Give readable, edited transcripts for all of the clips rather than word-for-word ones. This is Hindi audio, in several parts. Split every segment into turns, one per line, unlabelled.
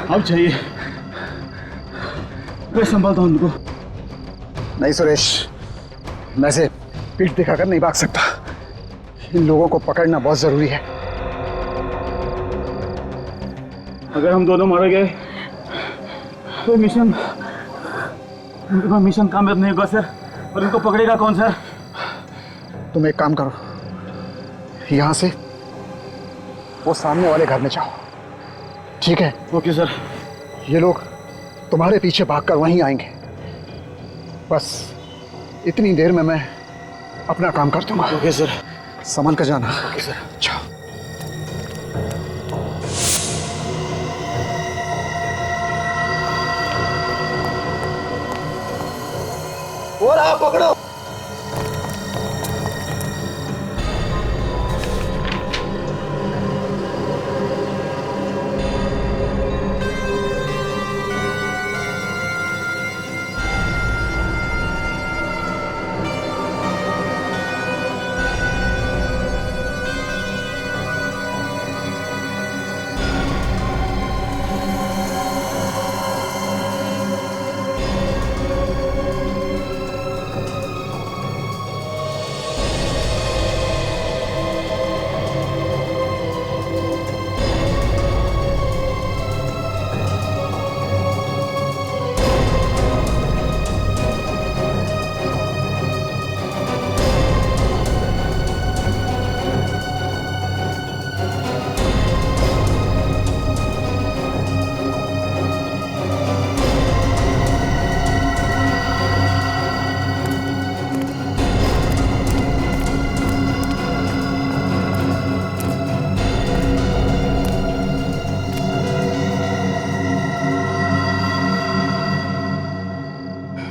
अब चाहिए, मैं संभालता हूं उनको।
नहीं सुरेश, मैं से पीठ दिखाकर नहीं भाग सकता। इन लोगों को पकड़ना बहुत जरूरी है।
अगर हम दोनों मारे गए तो मिशन कामयाब नहीं होगा सर। और इनको पकड़ेगा कौन सर?
तुम एक काम करो, यहां से वो सामने वाले घर में जाओ, ठीक है?
Okay sir.
ये लोग तुम्हारे पीछे भागकर वहीं आएंगे। बस इतनी देर में मैं अपना काम कर दूंगा।
Okay sir.
संभल कर जाना।
Okay sir.
जाओ।
और आप पकड़ो।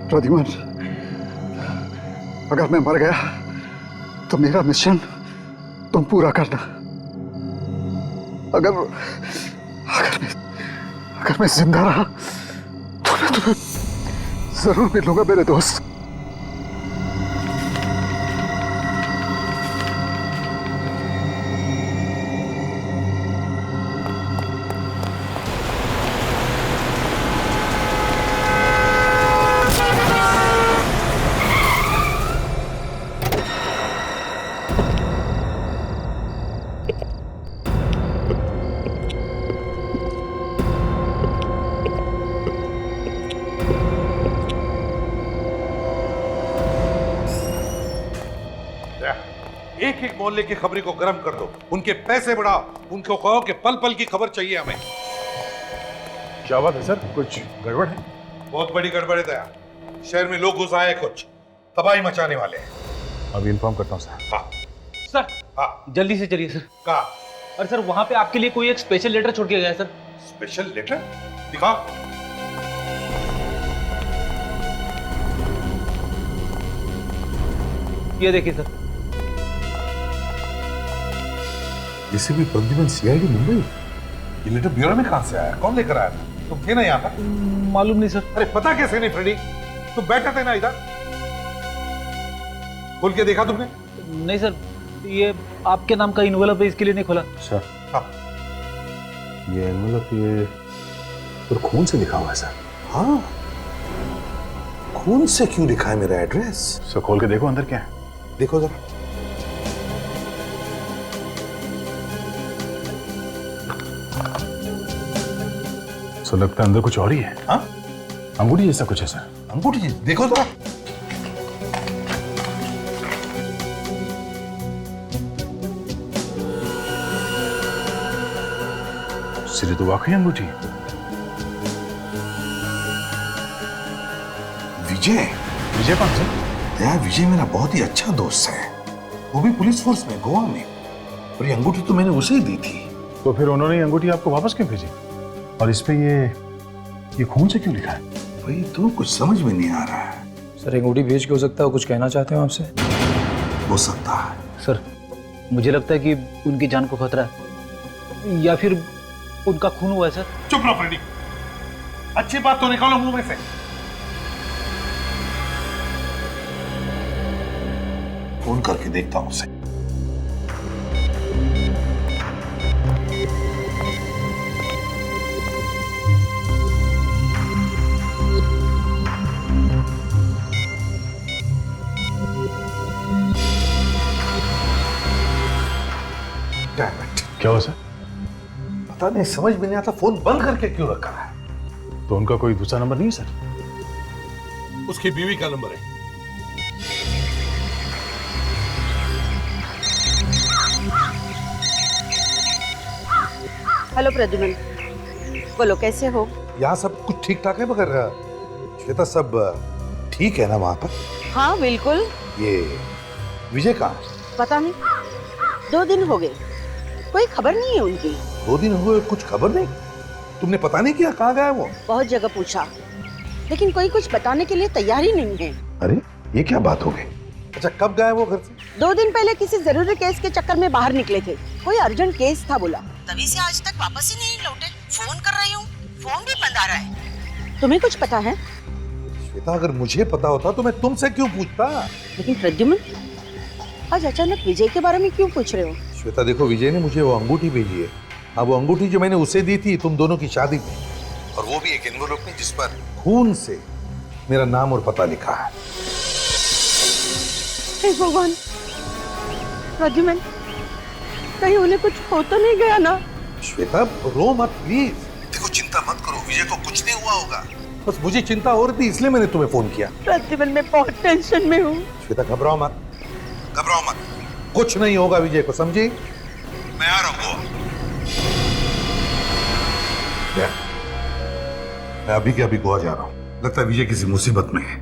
प्रद्युमन, अगर मैं मर गया तो मेरा मिशन तुम पूरा करना। अगर मैं जिंदा रहा तो मैं तुम्हें जरूर मिलूंगा मेरे दोस्त।
एक एक मोहल्ले की खबरी को गर्म कर दो, उनके पैसे बढ़ाओ, उनको कहो कि पल पल की खबर चाहिए हमें।
क्या बात है सर, कुछ गड़बड़ है?
बहुत बड़ी गड़बड़ है दया। शहर में लोग घुस आए, कुछ तबाही मचाने वाले हैं।
अभी इन्फॉर्म करता हूँ सर।
हाँ
सर,
हाँ
जल्दी से चलिए सर।
कहा?
अरे सर, वहां पे आपके लिए कोई एक स्पेशल लेटर छोड़ के गया है सर।
Special letter? दिखाओ।
ये देखिए सर।
इसे भी प्रद्युमन सीआईडी मुंबई। ये लेटर ब्यूरो में कहां से आया? कौन लेकर आया था? तुम थे ना यहाँ पर?
मालूम नहीं सर।
अरे पता कैसे नहीं फ्रेडी? तुम बैठे थे ना इधर? खोल के देखा तुमने?
नहीं सर, ये आपके नाम का इन्वेलप है, इसके लिए नहीं खोला।
सर
हाँ
ये एनवेलप ये पर खून से लिखा हुआ है सर।
हाँ, खून से क्यों लिखा है मेरा एड्रेस?
सर खोल के देखो अंदर क्या है।
देखो जरा।
सर लगता है अंदर कुछ और ही है।
हाँ,
अंगूठी जैसा कुछ है सर।
अंगूठी जी, देखो जरा।
सिरे तो वाकई अंगूठी है।
विजय।
विजय कौन सर?
दया, विजय मेरा बहुत ही अच्छा दोस्त है, वो भी पुलिस फोर्स में, गोवा में। और ये अंगूठी तो मैंने उसे ही दी थी।
तो फिर उन्होंने ये अंगूठी आपको वापस क्यों भेजी? और इस पे ये खून से क्यों लिखा है?
भाई तो कुछ समझ में नहीं आ रहा है।
सर अंगूठी भेज के हो सकता है, कुछ कहना चाहते हो आपसे?
हो सकता है।
सर, मुझे लगता है कि उनकी जान को खतरा है, या फिर उनका खून हुआ है सर।
चुप रहो फ्रेडी, अच्छी बात तो निकालो मुंह में से। फोन करके देखता हूं उसे।
क्या हुआ सर?
पता नहीं, समझ में नहीं आता फोन बंद करके क्यों रखा है।
तो उनका कोई दूसरा नंबर नहीं है सर?
उसकी बीवी का नंबर है।
हेलो प्रद्युमन, बोलो कैसे हो?
यहाँ सब कुछ ठीक ठाक है, मगर श्वेता सब ठीक है ना वहां पर?
हाँ बिल्कुल।
ये विजय कहाँ?
पता नहीं, 2 दिन हो गए, कोई खबर नहीं है उनकी।
2 दिन हुए, कुछ खबर नहीं? तुमने पता नहीं किया कहाँ गया वो?
बहुत जगह पूछा, लेकिन कोई कुछ बताने के लिए तैयार ही नहीं है।
अरे ये क्या बात हो गई? अच्छा, कब गया वो घर से?
2 दिन पहले किसी जरूरी केस के चक्कर में बाहर निकले थे, कोई अर्जेंट केस था बोला, तभी से आज तक वापस ही नहीं लौटे। फोन कर रही हूँ, फोन भी बंद आ रहा है। तुम्हें कुछ पता है?
श्वेता, अगर मुझे पता होता तो मैं तुमसे क्यों पूछता?
लेकिन प्रद्युमन, आज अचानक विजय के बारे में क्यों पूछ रहे हो?
श्वेता देखो, विजय ने मुझे वो अंगूठी भेजी है। अब वो अंगूठी जो मैंने उसे दी थी तुम दोनों की शादी में, और वो भी एक एनवेलप में जिस पर खून से मेरा नाम और पता लिखा है।
हे भगवान, प्रद्युमन, कहीं उन्हें कुछ हो तो नहीं गया ना?
श्वेता रो मत प्लीज। देखो, चिंता मत करो, विजय को कुछ नहीं हुआ होगा। बस मुझे चिंता हो रही थी, इसलिए मैंने तुम्हें फोन किया।
प्रद्युमन, मैं बहुत टेंशन में हूँ।
श्वेता घबराओ मत, घबराओ मत, कुछ नहीं होगा विजय को, समझी? मैं आ रहा हूँ। मैं अभी के अभी गोवा जा रहा हूँ। लगता है विजय किसी मुसीबत में है।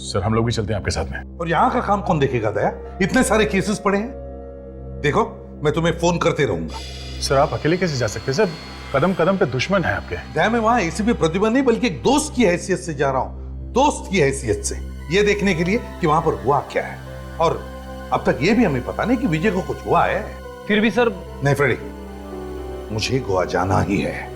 सर हम लोग भी चलते हैं आपके साथ में।
और यहाँ का काम कौन देखेगा दया? इतने सारे केसेस पड़े हैं। देखो, मैं तुम्हें फोन करते रहूंगा।
सर आप अकेले कैसे जा सकते हैं सर? कदम कदम पे दुश्मन है आपके।
दया, मैं वहां एसीपी प्रद्युमन नहीं बल्कि एक दोस्त की हैसियत से जा रहा हूँ। दोस्त की हैसियत से, ये देखने के लिए कि वहां पर हुआ क्या है। और अब तक ये भी हमें पता नहीं कि विजय को कुछ हुआ है।
फिर भी सर।
नहीं फ्रेडी, मुझे गोवा जाना ही है।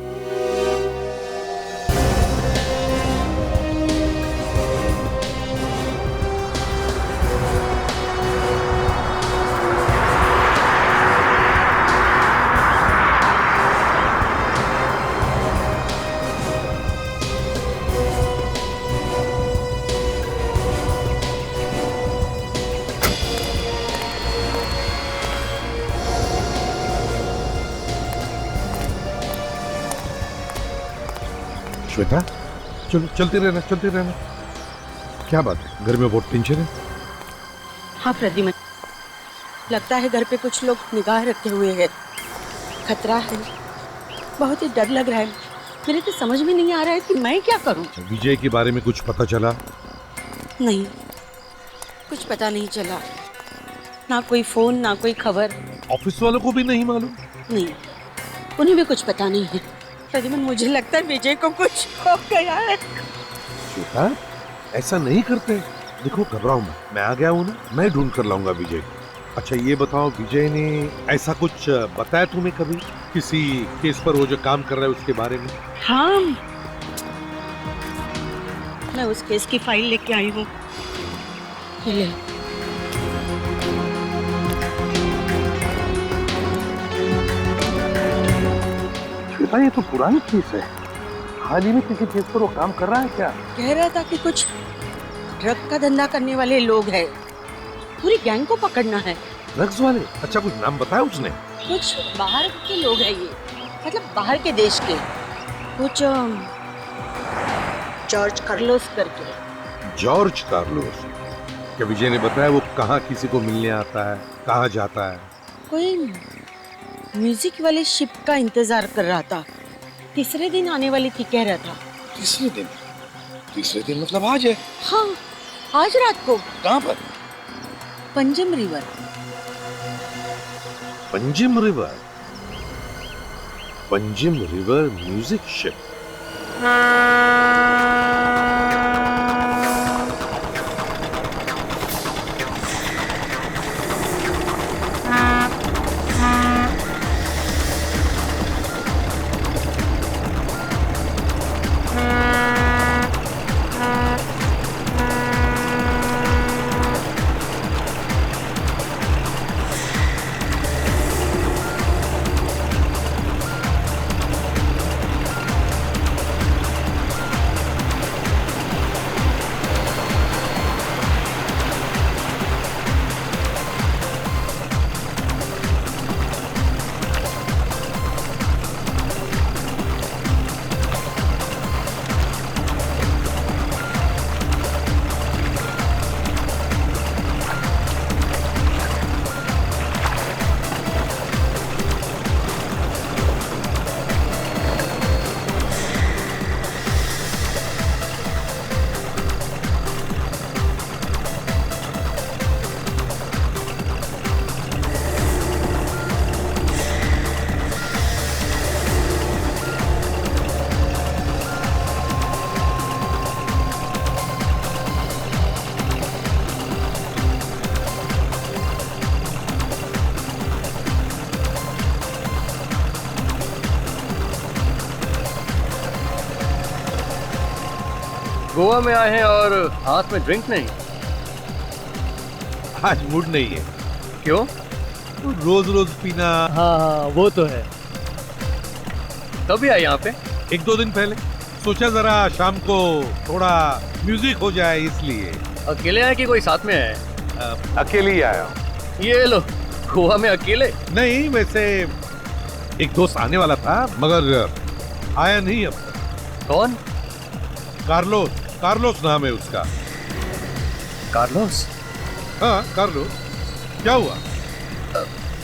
श्वेता, चलो चलते रहना, चलते रहना। क्या बात है, घर में बहुत टेंशन है?
हाँ प्रद्युमन, लगता है घर पे कुछ लोग निगाह रखे हुए हैं। खतरा है, बहुत ही डर लग रहा है। मेरे तो समझ में नहीं आ रहा है कि मैं क्या करूं।
विजय के बारे में कुछ पता चला?
नहीं, कुछ पता नहीं चला, ना कोई फोन ना कोई खबर।
ऑफिस वालों को भी नहीं मालूम?
नहीं, उन्हें भी कुछ पता नहीं है। प्रद्युमन, मुझे लगता है विजय को कुछ हो गया है।
श्वेता, ऐसा नहीं करते। देखो, घबराओ मत, मैं आ गया हूँ ना, मैं ढूंढ कर लाऊंगा विजय को। अच्छा ये बताओ, विजय ने ऐसा कुछ बताया तुम्हें कभी किसी केस पर, वो जो काम कर रहा है उसके बारे में?
हाँ, मैं उस केस की फाइल लेके आई हूँ। ले।
श्वेता, ये तो पुरानी केस है। हाल ही में किसी केस पर वो काम कर रहा है क्या?
कह रहा था कि कुछ ड्रग का धंधा करने वाले लोग हैं, पूरी गैंग को पकड़ना है।
ड्रग्स वाले? अच्छा, कुछ नाम बताया उसने?
कुछ बाहर के लोग हैं ये, मतलब बाहर के देश के, कुछ जॉर्ज कार्लोस करके।
George Carlos? क्या विजय ने बताया वो कहाँ किसी को मिलने आता है, कहाँ जाता है?
कोई म्यूजिक वाले शिप का इंतजार कर रहा था, तीसरे दिन आने वाली थी कह रहा था।
तीसरे दिन? तीसरे दिन मतलब आज है?
हाँ, आज रात को।
कहाँ पर?
Panjim river.
Panjim river? Panjim river music ship?
Goa में आए हैं और हाथ में ड्रिंक नहीं?
आज मूड नहीं है।
क्यों?
रोज रोज पीना।
हाँ वो तो है। कभी आए यहाँ पे?
1-2 दिन पहले सोचा जरा शाम को थोड़ा म्यूजिक हो जाए, इसलिए।
अकेले आए कि कोई साथ में है?
अकेले ही आया।
ये लो, गोवा में अकेले?
नहीं, वैसे एक दोस्त आने वाला था मगर आया नहीं अब तक।
कौन?
कार्लोस। कार्लोस नाम है उसका।
कार्लोस?
हाँ कार्लोस। क्या हुआ?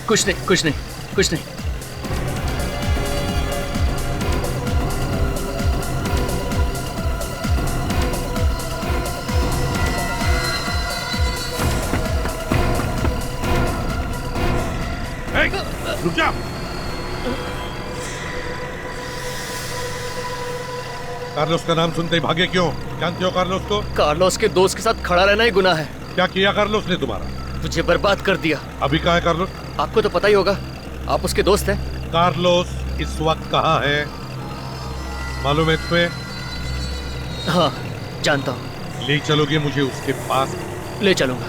कुछ नहीं कुछ नहीं कुछ नहीं।
रुक जा। कार्लोस का नाम सुनते ही भागे क्यों? जानते हो कार्लोस को?
कार्लोस के दोस्त के साथ खड़ा रहना ही गुनाह है।
क्या किया कार्लोस ने तुम्हारा?
तुझे बर्बाद कर दिया।
अभी कहाँ है कार्लोस?
आपको तो पता ही होगा, आप उसके दोस्त हैं।
कार्लोस इस वक्त कहाँ है मालूम है तुम्हें?
हाँ जानता हूँ।
ले चलोगे मुझे उसके पास?
ले चलूंगा।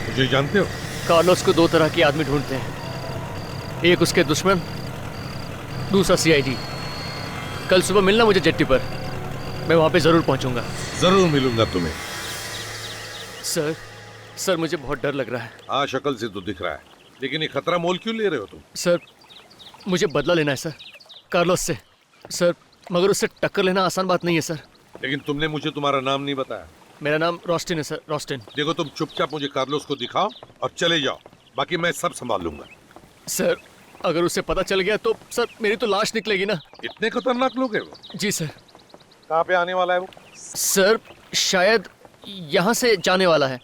मुझे जानते हो?
कार्लोस को 2 तरह के आदमी ढूंढते हैं, एक उसके दुश्मन, दूसरा सीआईडी। कल सुबह मिलना मुझे जेट्टी पर, मैं वहां पे जरूर पहुंचूंगा।
जरूर मिलूंगा तुम्हें।
सर मुझे बहुत डर लग रहा है।
हाँ शक्ल से तो दिख रहा है, लेकिन ये खतरा मोल क्यों ले रहे हो तुम?
सर मुझे बदला लेना है सर, कार्लोस से। सर मगर उससे टक्कर लेना आसान बात नहीं है सर।
लेकिन तुमने मुझे तुम्हारा नाम नहीं बताया।
मेरा नाम रोस्टिन है सर, रोस्टिन।
देखो तुम चुपचाप मुझे कार्लोस को दिखाओ और चले जाओ, बाकी मैं सब संभाल लूंगा।
सर अगर उसे पता चल गया तो सर मेरी तो लाश निकलेगी ना।
इतने खतरनाक लोग हैं वो?
जी सर।
कहाँ पे आने वाला है वो?
सर शायद यहाँ से जाने वाला है।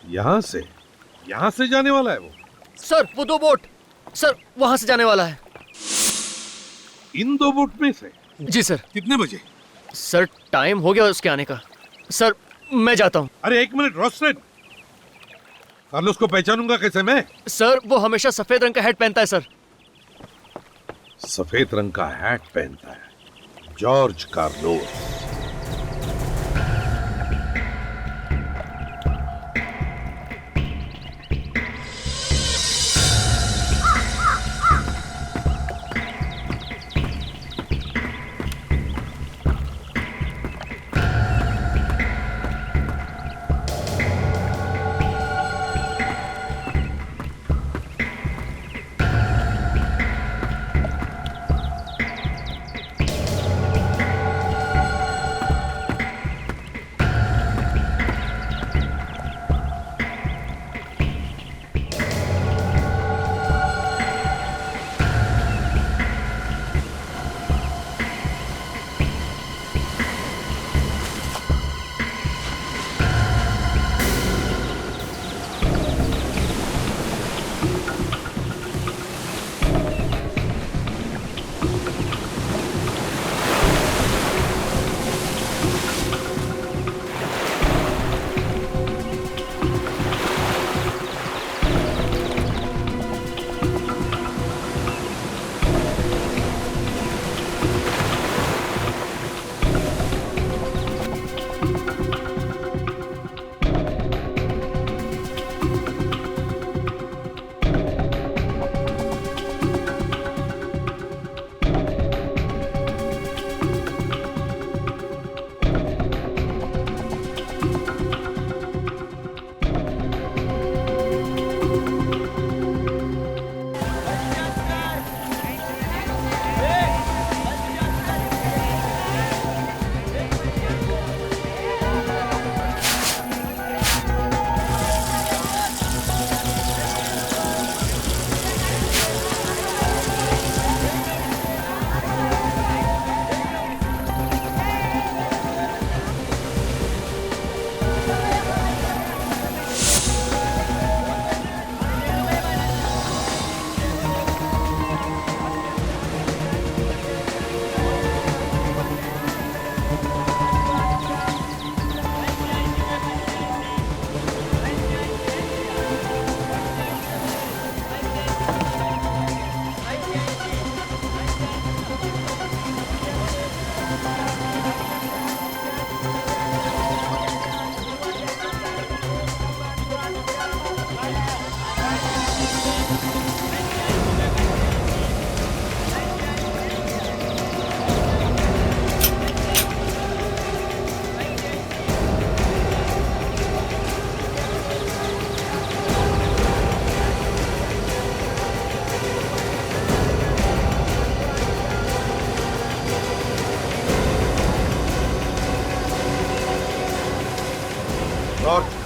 यहाँ से? यहाँ से जाने वाला है वो?
सर वो 2 बोट, सर वहां से जाने वाला है।
इन 2 बोट में से?
जी सर।
कितने बजे?
सर टाइम हो गया उसके आने का। सर मैं जाता हूँ।
अरे 1 मिनट रोस्टेड, कार्लोस को पहचानूंगा कैसे मैं?
सर वो हमेशा सफेद रंग का हैट पहनता है सर।
सफेद रंग का हैट पहनता है? George Carlos.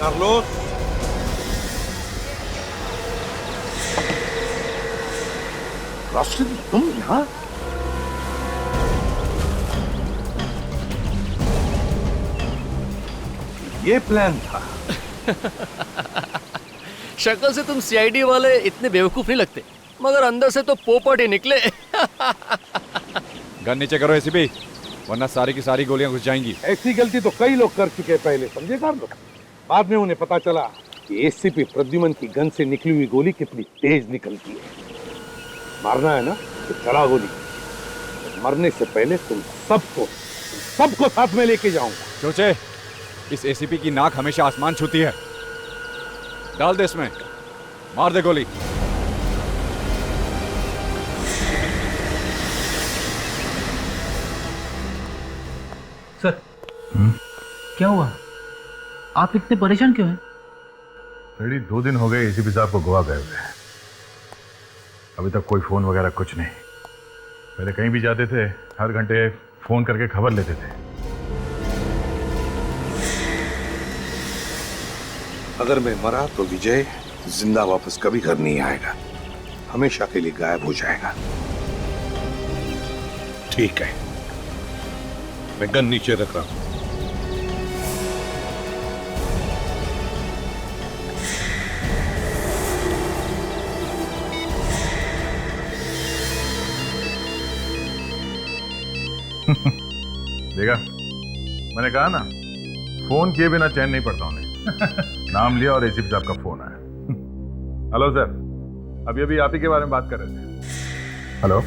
कार्लोस, रोशन, तुम यहाँ? ये प्लान था।
शक्ल से तुम सीआईडी वाले इतने बेवकूफ नहीं लगते, मगर अंदर से तो पोपट ही निकले।
गन नीचे करो एसीपी, वरना सारी की सारी गोलियां घुस जाएंगी।
ऐसी गलती तो कई लोग कर चुके हैं पहले, समझे कार्लोस? बाद में उन्हें पता चला कि एसीपी प्रद्युमन की गन से निकली हुई गोली कितनी तेज निकलती है। मारना है ना तो चला गोली। मरने से पहले तुम सबको साथ में लेके जाऊंगा।
सोचे, इस एसीपी की नाक हमेशा आसमान छूती है। डाल दे इसमें, मार दे गोली।
सर, क्या हुआ? आप इतने परेशान क्यों हैं?
रेडी 2 दिन हो गए एसीपी साहब को गोवा गए हुए। अभी तक कोई फोन वगैरह कुछ नहीं। पहले कहीं भी जाते थे, हर घंटे फोन करके खबर लेते थे।
अगर मैं मरा तो विजय जिंदा वापस कभी घर नहीं आएगा, हमेशा के लिए गायब हो जाएगा। ठीक है, मैं गन नीचे रख रहा हूं।
देखा, मैंने कहा ना, फोन किए बिना चैन नहीं पड़ता उन्हें। नाम लिया और एसीपी साहब का फोन आया। हेलो सर, अभी अभी आप ही के बारे में बात कर रहे थे। हेलो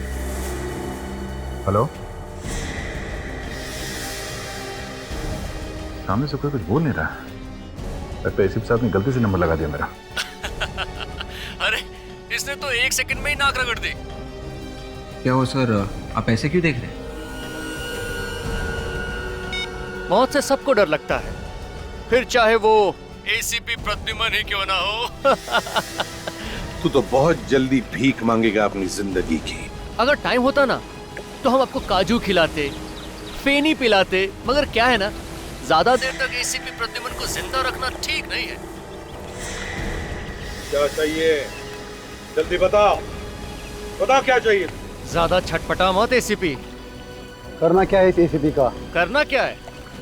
हेलो, सामने से कोई कुछ बोल नहीं रहा। लगता है एसीपी साहब ने गलती से नंबर लगा दिया मेरा।
अरे, इसने तो 1 सेकंड में ही नाक रगड़ दी।
क्या हो सर, आप ऐसे क्यों देख रहे हैं?
मौत से सबको डर लगता है, फिर चाहे वो एसीपी प्रद्युमन ही क्यों ना हो।
तू तो बहुत जल्दी भीख मांगेगा अपनी जिंदगी की।
अगर टाइम होता ना तो हम आपको काजू खिलाते, फेनी पिलाते, मगर क्या है ना, ज्यादा देर तक एसीपी प्रद्युमन को जिंदा रखना ठीक नहीं है।
क्या चाहिए? जल्दी बताओ, बताओ क्या चाहिए?
ज्यादा छटपटा मत एसीपी।
करना क्या है इस एसीपी का?
करना क्या है,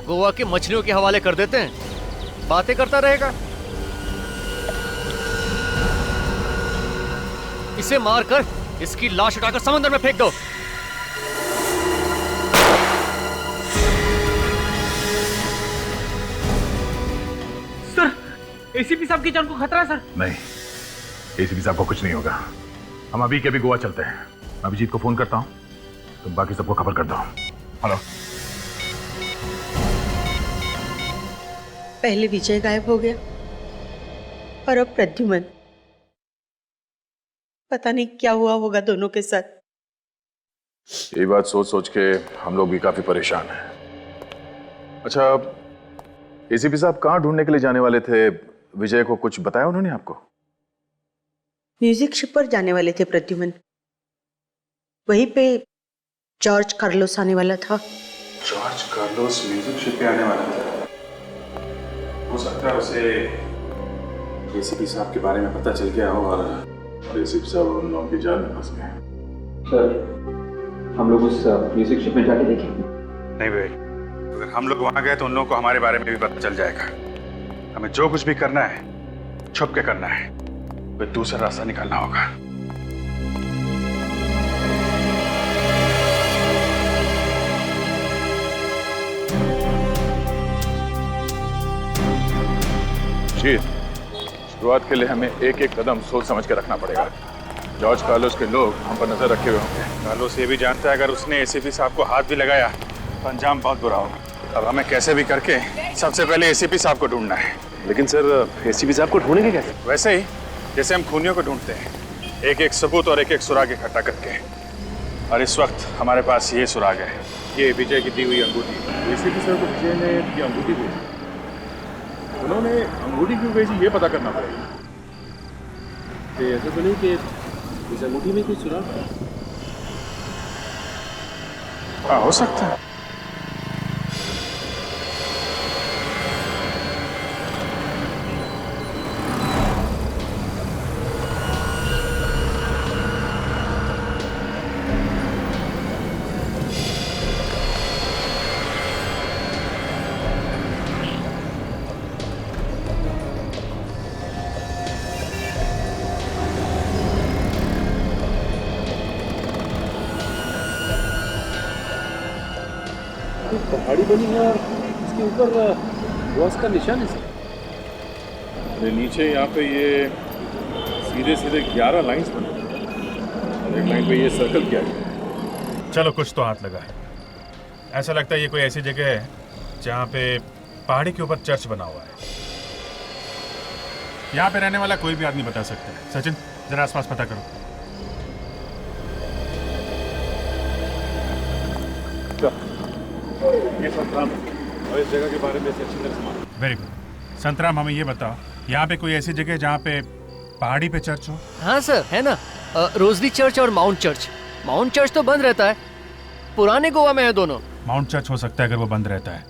गोवा के मछलियों के हवाले कर देते हैं, बातें करता रहेगा। इसे मारकर इसकी लाश उठाकर समंदर में फेंक दो।
सर, एसीपी साहब की जान को खतरा है सर।
नहीं, एसीपी साहब को कुछ नहीं होगा। हम अभी के अभी गोवा चलते हैं। अभिजीत को फोन करता हूँ, तुम बाकी सबको खबर कर दो। हेलो।
पहले विजय गायब हो गया और अब प्रद्युमन। पता नहीं क्या हुआ होगा दोनों के साथ।
ये बात सोच सोच के हम लोग भी काफी परेशान हैं। अच्छा, एसीपी साहब कहाँ ढूंढने के लिए जाने वाले थे? विजय को कुछ बताया उन्होंने आपको?
म्यूजिक शिप पर जाने वाले थे प्रद्युमन। वहीं पे जॉर्ज कार्लोस आने वाला था।
जॉर्ज कार्लोस म्यूजिक शिप पे आने वाला था। हो सकता है उसे एसीपी साहब के बारे में पता चल गया हो और एसीपी साहब उन लोगों की जाल में फंस गए।
सर, हम लोग उस म्यूजिक शिप में जाके देखेंगे।
नहीं भाई, अगर हम लोग वहां गए तो उन लोगों को हमारे बारे में भी पता चल जाएगा। हमें जो कुछ भी करना है छुप के करना है, कोई दूसरा रास्ता निकालना होगा। जी, शुरुआत के लिए हमें एक एक कदम सोच समझ के रखना पड़ेगा। जॉर्ज कार्लोस के लोग हम पर नजर रखे हुए होंगे। कार्लोस ये भी जानता है अगर उसने एसीपी साहब को हाथ भी लगाया तो अंजाम बहुत बुरा होगा। अब हमें कैसे भी करके सबसे पहले एसीपी साहब को ढूंढना है।
लेकिन सर, एसीपी साहब को ढूंढेंगे कैसे?
वैसे ही जैसे हम खूनियों को ढूंढते हैं, एक एक सबूत और एक एक सुराग इकट्ठा करके। और इस वक्त हमारे पास ये सुराग है, ये विजय की दी हुई अंगूठी। एसीपी साहब को विजय ने ये अंगूठी दी, उन्होंने अंगूठी क्यों भेजी ये पता करना पड़ेगा।
ऐसा तो नहीं कि इस अंगूठी में कुछ सुराग है?
हाँ, हो सकता है।
पहाड़ी बनी है और इसके ऊपर बॉस का निशान है सर।
अरे नीचे यहाँ पे ये सीधे सीधे 11 लाइंस बने और एक लाइन पे ये सर्कल किया गया।
चलो कुछ तो हाथ लगा है। ऐसा लगता है ये कोई ऐसी जगह है जहाँ पे पहाड़ी के ऊपर चर्च बना हुआ है। यहाँ पे रहने वाला कोई भी आदमी बता सकता है। सचिन जरा आसपास पता करो।
ये संतराम और इस जगह के बारे में अच्छी तरह से।
Very good. संतराम, हमें ये बताओ, यहाँ पे कोई ऐसी जगह है जहाँ पे पहाड़ी पे चर्च हो?
हाँ सर, है ना। रोजली चर्च और माउंट चर्च। माउंट चर्च तो बंद रहता है, पुराने गोवा में है दोनों।
माउंट चर्च हो सकता है अगर वो बंद रहता है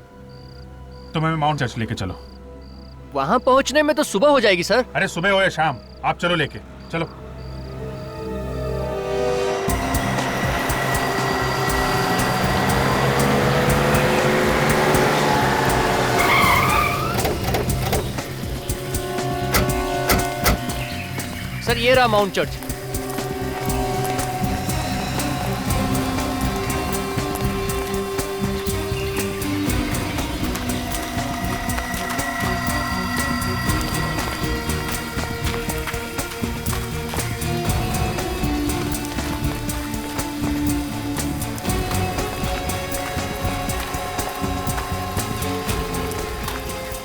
तो हमें माउंट चर्च लेके चलो।
वहां पहुंचने में तो सुबह हो जाएगी सर।
अरे सुबह हो या शाम, आप चलो लेके चलो।
सर ये रहा माउंट चर्च।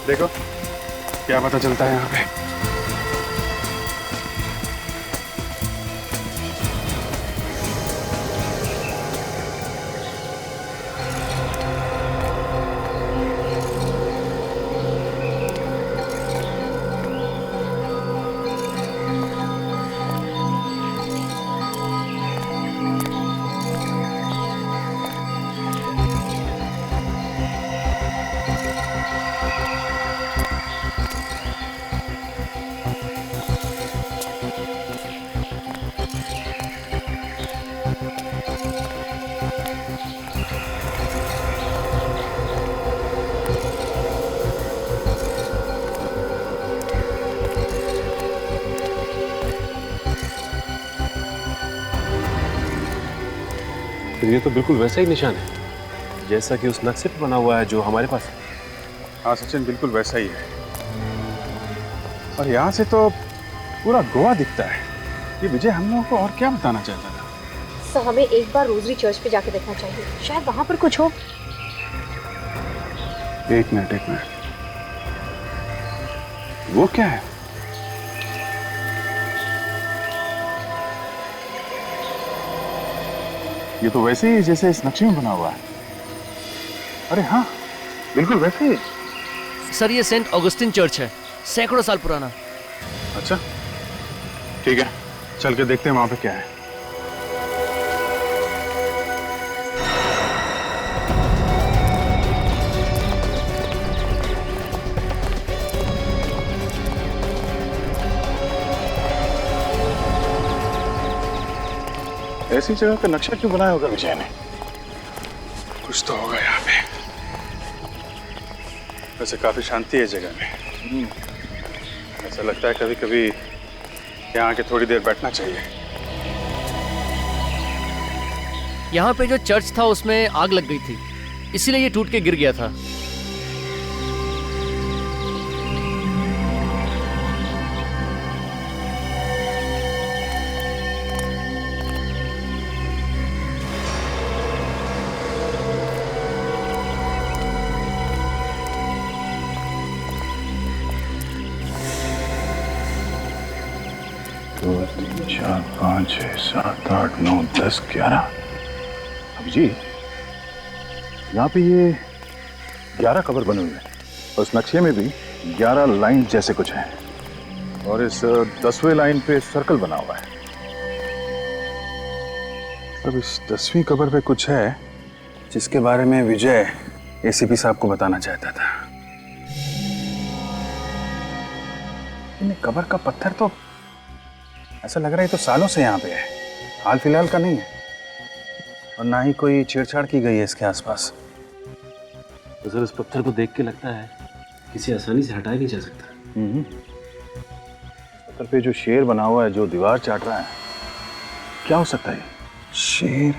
देखो क्या पता चलता है यहाँ पे।
फिर ये तो बिल्कुल वैसा ही निशान है जैसा कि उस नक्शे पे बना हुआ है जो हमारे पास है।
हाँ सचिन, बिल्कुल वैसा ही है। और यहाँ से तो पूरा गोवा दिखता है। ये विजय हम लोगों को और क्या बताना चाहता था?
सर हमें एक बार रोजरी चर्च पे जाके देखना चाहिए, शायद वहां पर कुछ हो।
एक मिनट। वो क्या है? ये तो वैसे ही जैसे इस नक्शे में बना हुआ है। अरे हाँ, बिल्कुल वैसे ही।
सर ये सेंट ऑगस्टिन चर्च है, सैकड़ों साल पुराना।
अच्छा ठीक है, चल के देखते हैं वहां पे क्या है। ऐसी जगह का नक्शा क्यों बनाया होगा विजय ने? कुछ तो होगा यहाँ पे। वैसे काफी शांति है जगह में। ऐसा लगता है कभी कभी यहाँ आके थोड़ी देर बैठना चाहिए।
यहाँ पे जो चर्च था उसमें आग लग गई थी, इसीलिए ये टूट के गिर गया था।
दो, तीन, चार, 5, 6, 7, 8, 9, 10, 11। अभी जी यहाँ पे ये 11 कबर बने हुए हैं। उस नक्शे में भी 11 लाइन जैसे कुछ हैं और इस 10वें लाइन पे सर्कल बना हुआ है। अब इस 10वीं कबर पे कुछ है जिसके बारे में विजय एसीपी साहब को बताना चाहता था। इन कबर का पत्थर तो ऐसा लग रहा है तो सालों से यहाँ पे है, हाल फिलहाल का नहीं है। और ना ही कोई छेड़छाड़ की गई है इसके आसपास।
तो सर इस पत्थर को देख के लगता है किसी आसानी से हटाया नहीं जा सकता।
पत्थर पे जो शेर बना हुआ है जो दीवार चाट रहा है, क्या हो सकता है? शेर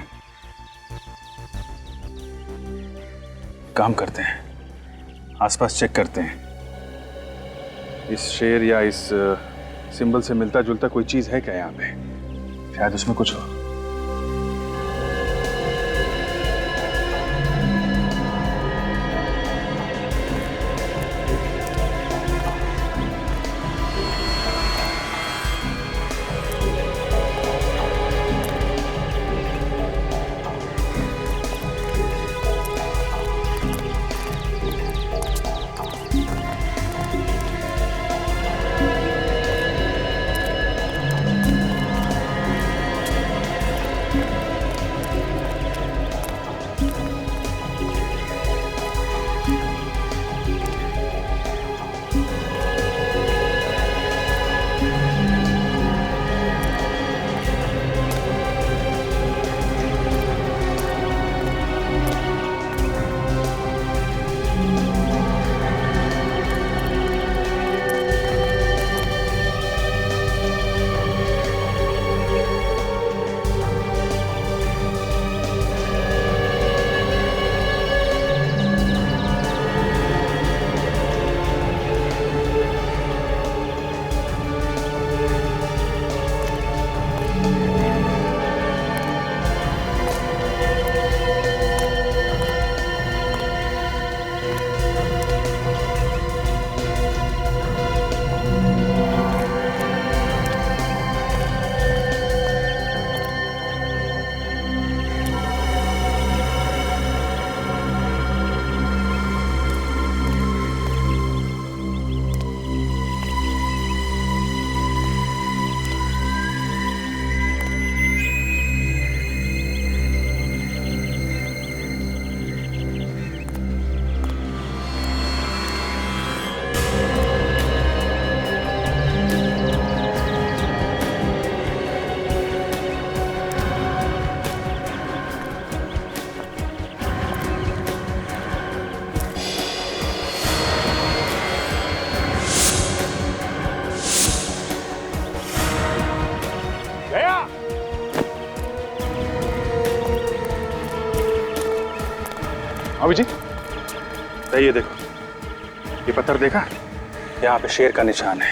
काम करते हैं, आसपास चेक करते हैं। इस शेर या इस सिंबल से मिलता जुलता कोई चीज है क्या यहाँ पे? शायद उसमें कुछ हो। अभी जी, ये देखो, ये पत्थर देखा? यहाँ पे शेर का निशान है।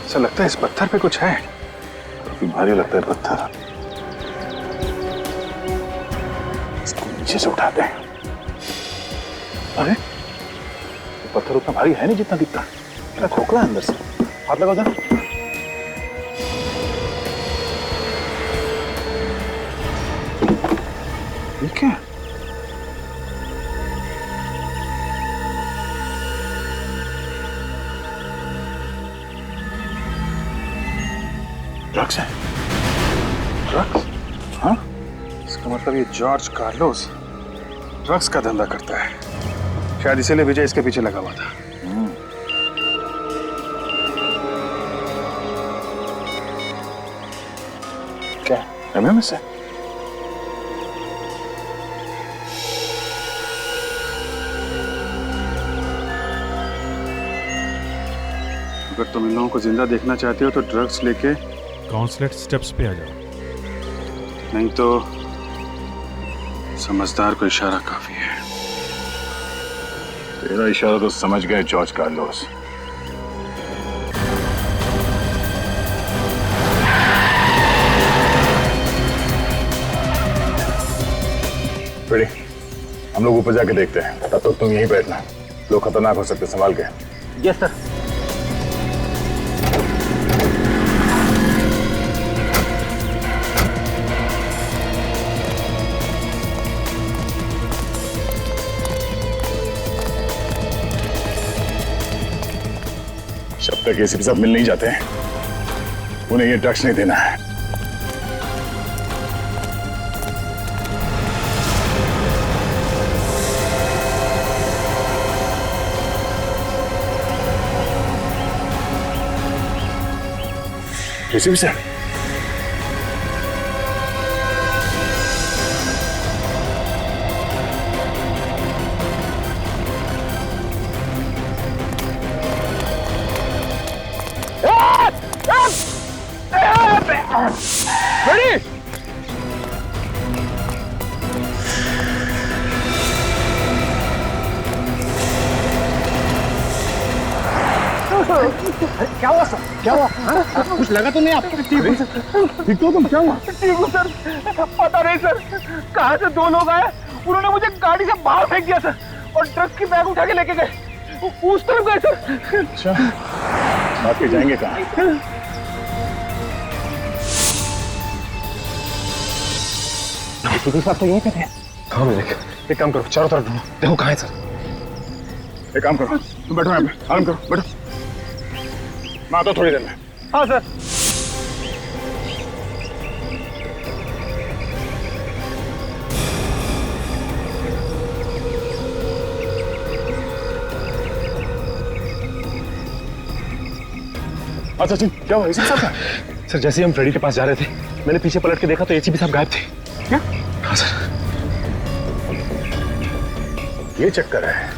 ऐसा लगता है इस पत्थर पे कुछ है। काफी भारी लगता है पत्थर। इसको नीचे से उठाते हैं। अरे ये पत्थर उतना भारी है नहीं जितना दिखता है। मेरा खोखला है अंदर से। हाथ लगाओ जरा। ठीक है। ड्रग्स है। ड्रग्स? हाँ? इसका मतलब ये जॉर्ज कार्लोस ड्रग्स का धंधा करता है। शायद इसीलिए विजय इसके पीछे लगा हुआ था। क्या? एमएमएस है? अगर तुम इन लोगों को जिंदा देखना चाहते हो तो ड्रग्स लेके
काउंसलेट स्टेप्स पे आ जाओ।
नहीं तो समझदार को इशारा काफी है।
तेरा इशारा तो समझ गए जॉर्ज कार्लोस।
रेडी, हम लोग ऊपर जाके देखते हैं। तब तक तुम यहीं बैठना, लोग खतरनाक हो सकते, संभाल के।
Yes sir.
जब तक एसीपी साहब मिल नहीं जाते हैं उन्हें ये ड्रग्स नहीं देना है। एसीपी साहब,
रेडी?
क्या हुआ? हाँ? कुछ लगा तो नहीं आपको? ठीक तो तुम, क्या हुआ?
ठीक हूँ सर, पता नहीं सर, कहाँ से दो लोग आए, उन्होंने मुझे गाड़ी से बाहर फेंक दिया सर, और ट्रक की बैग उठा के लेके गए, उस तरफ गए सर।
अच्छा, भाग के जाएंगे कहाँ?
साहब तो यहीं पे थे।
हाँ मैं एक काम करो, चारों तरफ ढूंढो, देखो कहाँ है सर। एक काम करो, तुम बैठो यहाँ पे, आराम करो, बैठो। मैं आता हूँ थोड़ी देर में।
हाँ सर।
अच्छा सचिन, क्या हुआ एसीपी साहब? सर जैसे ही हम फ्रेडी के पास जा रहे थे, मैंने पीछे पलट के देखा तो एसीपी साहब गायब थे। क्या? हाँ सर। ये चक्कर है,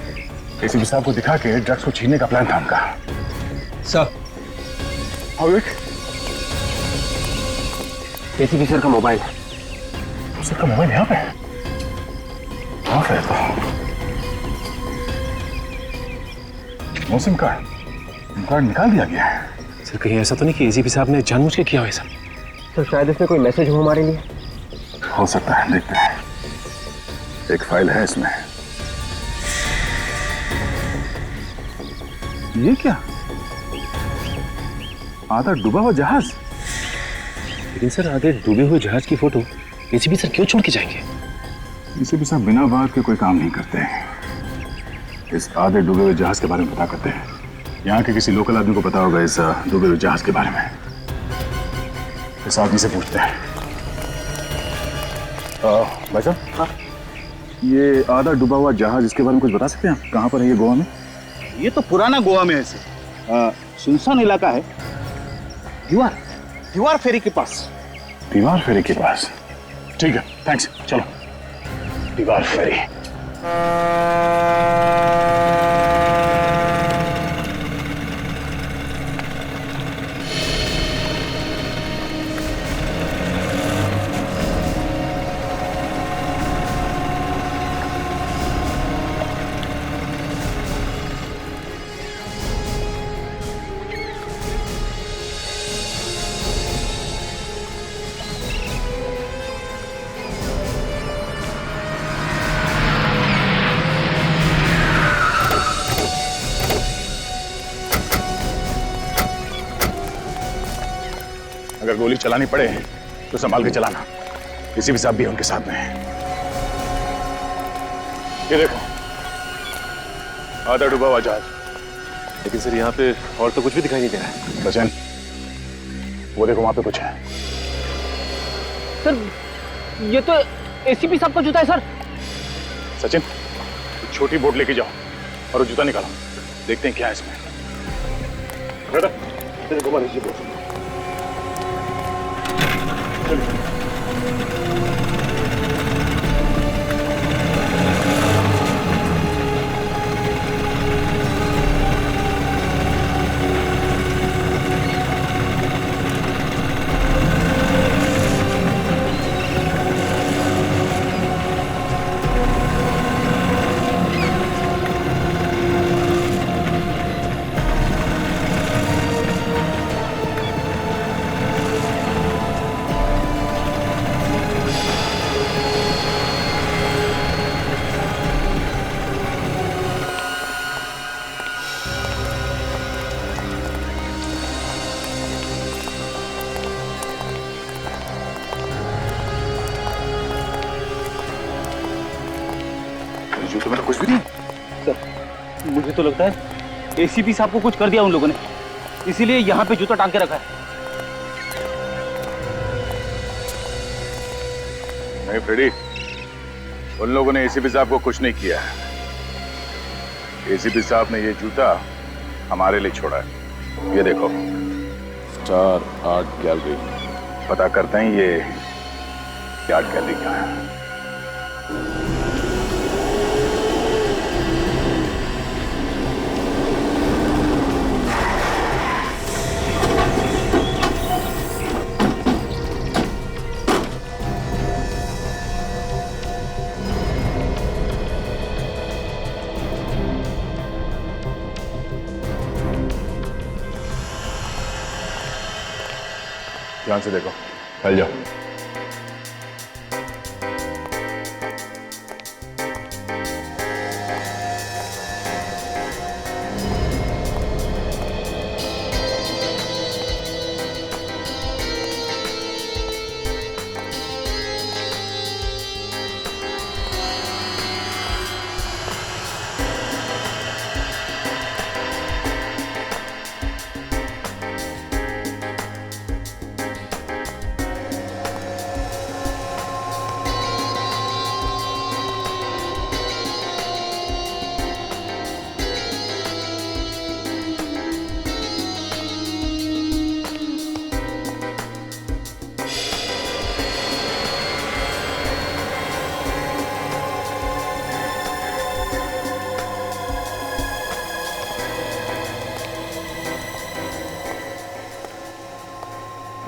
एसीपी साहब को दिखा के ड्रग्स को छीनने का प्लान था उनका।
सर,
हाँ विवेक,
एसीपी सर का मोबाइल है।
सर का मोबाइल यहाँ पे? हाँ फिर तो नो सिम कार्ड निकाल दिया गया है।
सर कहीं ऐसा तो नहीं कि एसीपी साहब ने जानबूझ के किया हो ऐसा?
सर शायद इसमें कोई मैसेज हो हमारे लिए।
हो सकता है, देखते हैं। एक फाइल है इसमें। ये क्या? आधा डूबा हुआ जहाज।
लेकिन सर आधे डूबे हुए जहाज की फोटो एसीपी सर क्यों छोड़ के जाएंगे?
एसीपी साहब बिना बात के कोई काम नहीं करते। इस आधे डूबे हुए जहाज के बारे में पता करते हैं। यहाँ के किसी लोकल आदमी को पता होगा इस डूबे हुए जहाज के बारे में। इस आदमी से पूछते हैं। भाई साहब, हाँ, ये आधा डूबा हुआ जहाज, इसके बारे में कुछ बता सकते हैं आप? कहाँ पर है ये गोवा में?
ये तो पुराना गोवा में है सर, सुनसान इलाका है। दीवार फेरी के पास।
दीवार फेरी के पास, ठीक है, थैंक्स, चलो। दीवार फेरी। अगर गोली चलानी पड़े तो संभाल के चलाना, किसी भी साहब भी उनके साथ में है। ये देखो, आधा डूबा हुआ जहाज।
लेकिन सर यहाँ पे और तो कुछ भी दिखाई नहीं दे रहा है।
सचिन, वो देखो वहां पे कुछ है।
सर ये तो एसीपी साहब का जूता है सर।
सचिन, छोटी बोट लेके जाओ और वो जूता निकालो, देखते हैं क्या है इसमें। घुमा दीजिए बोट। जूते में तो कुछ भी नहीं।
सर मुझे तो लगता है एसीपी साहब को कुछ कर दिया उन लोगों ने, इसीलिए यहाँ पे जूता टांग के रखा है।
नहीं फ्रेडी, उन लोगों ने एसीपी साहब को कुछ नहीं किया। एसीपी साहब ने ये जूता हमारे लिए छोड़ा है। ये देखो, स्टार आर्ट गैलरी।
पता करते हैं ये आर्ट गैलरी क्या है।
ध्यान से देखो।
चल जाओ।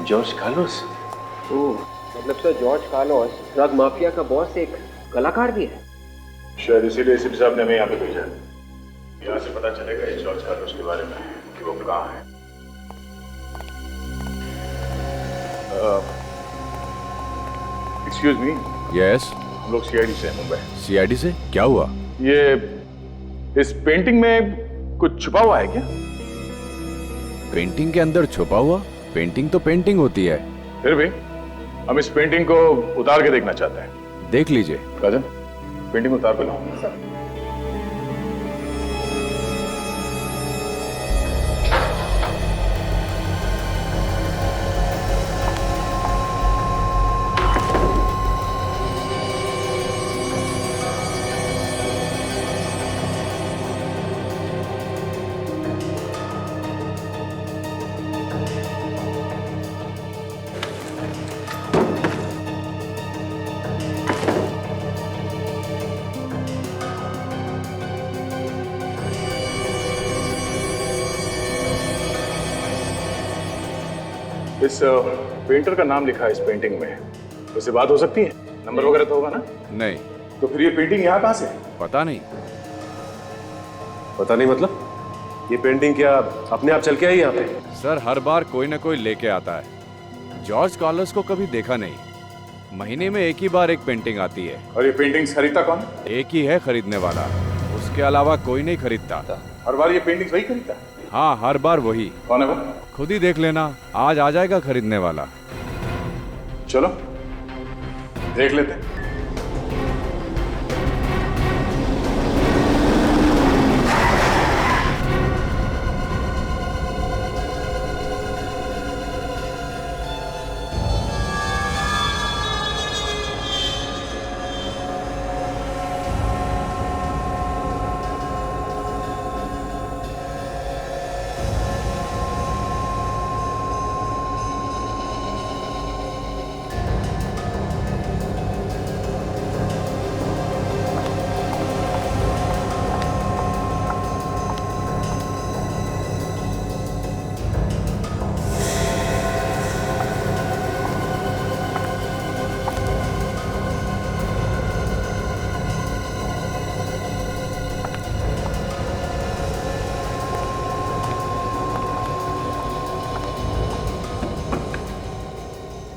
George Carlos?
ओह, मतलब sir George Carlos drug mafia का बॉस एक कलाकार भी है।
शायद इसीलिए एसीपी साहब ने हमें यहाँ पे भेजा। यहाँ से पता चलेगा इस जॉर्ज कार्लोस के बारे में कि वो कहाँ है। Excuse me.
यस।
हम लोग सीआईडी से हैं, मुंबई।
सीआईडी से? क्या हुआ?
ये इस पेंटिंग में कुछ छुपा हुआ है क्या?
पेंटिंग के अंदर छुपा हुआ? पेंटिंग तो पेंटिंग होती है।
फिर भी हम इस पेंटिंग को उतार के देखना चाहते हैं।
देख लीजिए।
काजल, पेंटिंग उतार के लाओ। इस पेंटर का नाम लिखा है इस पेंटिंग में, उससे बात हो सकती है? नंबर वगैरह तो होगा ना?
नहीं।
तो फिर ये पेंटिंग यहाँ कहाँ से?
पता नहीं।
पता नहीं मतलब? ये पेंटिंग क्या अपने आप चल के आई यहाँ पे?
सर, हर बार कोई ना कोई लेके आता है। जॉर्ज कार्लोस को कभी देखा नहीं। महीने में एक ही बार एक पेंटिंग आती है।
और ये पेंटिंग्स खरीदता कौन?
एक ही है खरीदने वाला, उसके अलावा कोई नहीं खरीदता।
हर बार ये पेंटिंग्स वही खरीदता?
हाँ, हर बार वही।
कौन है वो?
खुद ही देख लेना, आज आ जाएगा खरीदने वाला।
चलो देख लेते हैं।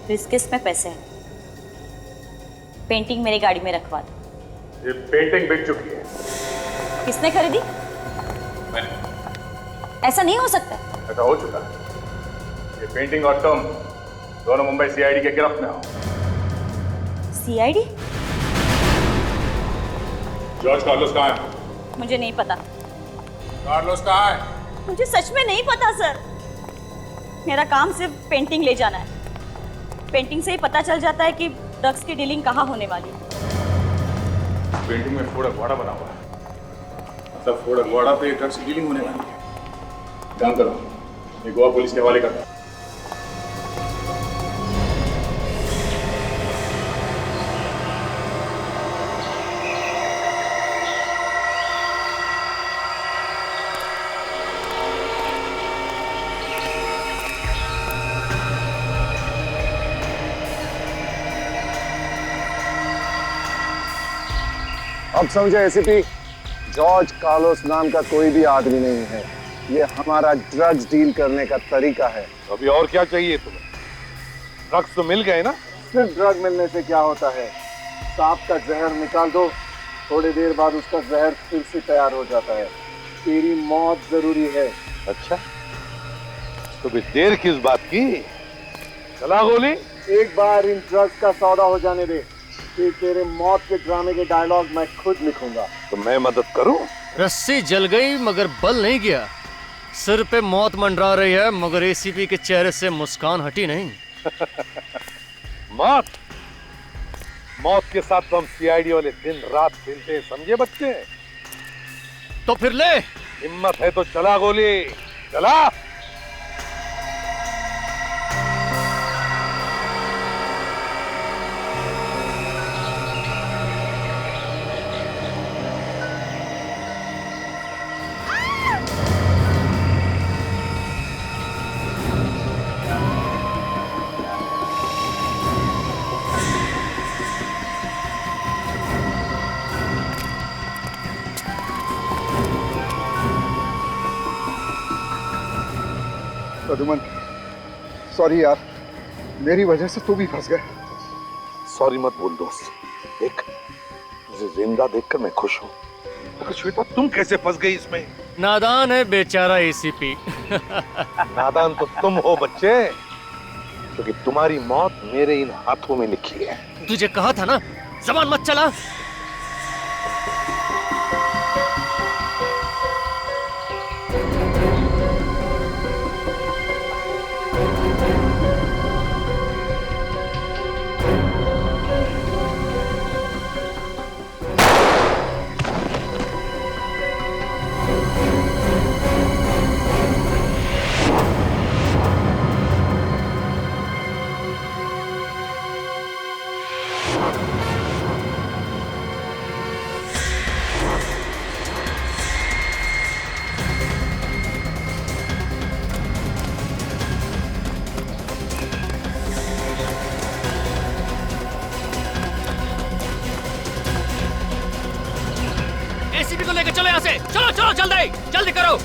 इस किस्त में पैसे हैं। पेंटिंग मेरी गाड़ी में रखवा दो।
ये पेंटिंग बिक चुकी है।
किसने खरीदी?
मैंने।
ऐसा नहीं हो सकता।
ऐसा हो चुका है। ये पेंटिंग और तुम दोनों मुंबई सीआईडी के गिरफ्त में हो।
सीआईडी?
जॉर्ज कार्लोस कहाँ है?
मुझे नहीं पता।
कार्लोस कहाँ है?
मुझे सच में नहीं पता सर। मेरा काम सिर्फ पेंटिंग ले जाना है। पेंटिंग से ही पता चल जाता है कि ड्रग्स की डीलिंग कहाँ होने वाली है।
पेंटिंग में फोड़ा घोड़ा बना हुआ है, मतलब फोड़ा घोड़ा पे ड्रग्स की डीलिंग होने वाली है। काम करो, ये गोवा पुलिस के हवाले करता।
अब समझे एसीपी, जॉर्ज कार्लोस नाम का कोई भी आदमी नहीं है। ये हमारा ड्रग्स डील करने का तरीका है।
अभी और क्या चाहिए तुम्हें? ड्रग्स तो मिल गए ना?
सिर्फ ड्रग मिलने से क्या होता है, सांप का जहर निकाल दो, थोड़ी देर बाद उसका जहर फिर से तैयार हो जाता है। तेरी मौत जरूरी है।
अच्छा, तो भी देर किस बात की? चला गोली।
एक बार इन ड्रग्स का सौदा हो जाने दे, फिर तेरे मौत के ड्रामे के डायलॉग मैं खुद लिखूंगा।
तो मैं मदद करूं?
रस्सी जल गई मगर बल नहीं गया। सिर पे मौत मंडरा रही है मगर एसीपी के चेहरे से मुस्कान हटी नहीं।
मौत मौत के साथ तो हम सीआईडी वाले दिन रात खेलते हैं, समझे बच्चे?
तो फिर ले।
हिम्मत है तो चला गोली, चला।
प्रद्युमन, सॉरी यार, मेरी वजह से तू भी फंस गया।
सॉरी मत बोल दोस्त, देख तुझे जिंदा देखकर मैं खुश हूँ। तो श्वेता तुम कैसे फंस गई इसमें?
नादान है बेचारा एसीपी।
नादान तो तुम हो बच्चे, क्योंकि तुम्हारी मौत मेरे इन हाथों में लिखी है।
तुझे कहा था ना, जबान मत चला। एसीपी को लेकर चलो यहाँ से। चलो चलो जल्दी जल्दी करो।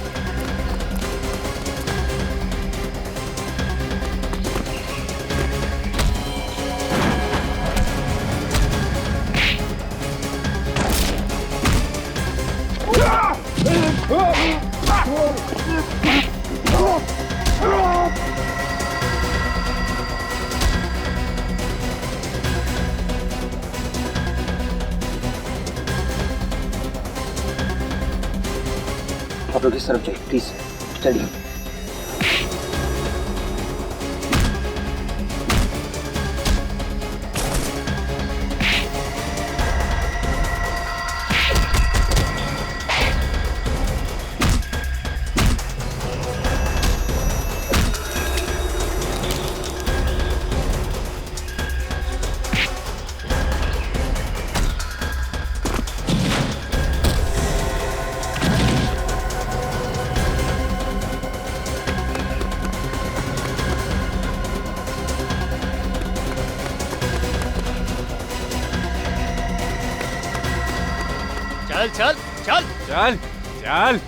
आप लोग इस तरफ जाइए प्लीज, चलिए।
चल चल चल
चल चल।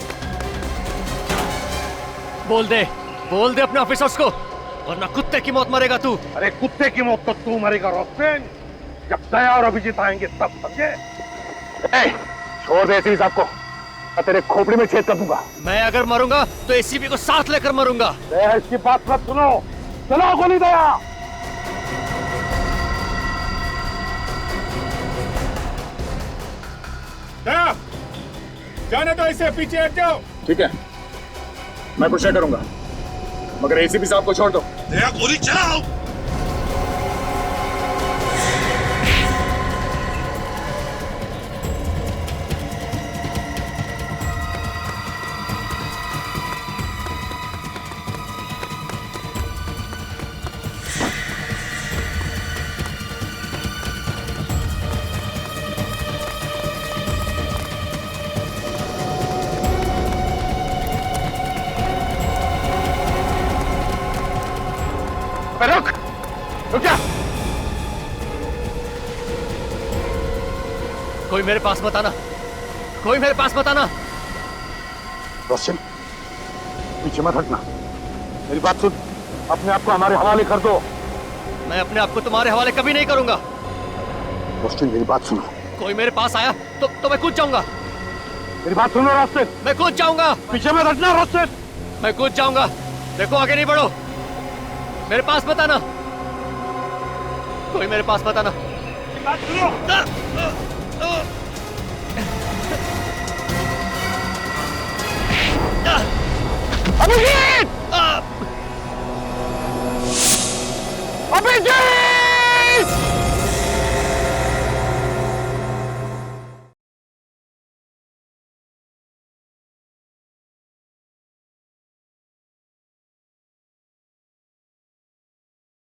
बोल दे अपने ऑफिसर्स को, वरना कुत्ते की मौत मरेगा तू।
अरे कुत्ते की मौत तो तू मरेगा रोस्टेन, जब दया और अभिजीत आएंगे तब, समझे? छोड़ दे एसीपी साहब को, मैं तेरे खोपड़ी में छेद कर दूंगा।
मैं अगर मरूंगा तो एसीपी को साथ लेकर मरूंगा।
दया इसकी बात मत सुनो, चलो गोली दया।
दया, जाने दो, इसे पीछे हट जाओ।
ठीक है, मैं कुछ नहीं करूंगा, मगर एसीपी साहब को छोड़ दो।
दया गोली चलाओ। रुक रुक जा।
कोई मेरे पास मत आना, कोई मेरे पास मत आना।
रोशन, पीछे मत हटना, मेरी बात सुन, अपने आप को हमारे हवाले कर दो।
मैं अपने आप को तुम्हारे हवाले कभी नहीं करूंगा।
रोस्टिन मेरी बात सुनो।
कोई मेरे पास आया तो मैं कूद जाऊंगा।
मेरी बात सुनो रोस्टिन।
मैं कूद जाऊंगा।
पीछे मत हटना रोस्टिन।
मैं कूद जाऊंगा। देखो आगे नहीं बढ़ो। मेरे पास मत आना। कोई मेरे पास मत आना।
बात सुनो। अभिजीत! अभिजीत!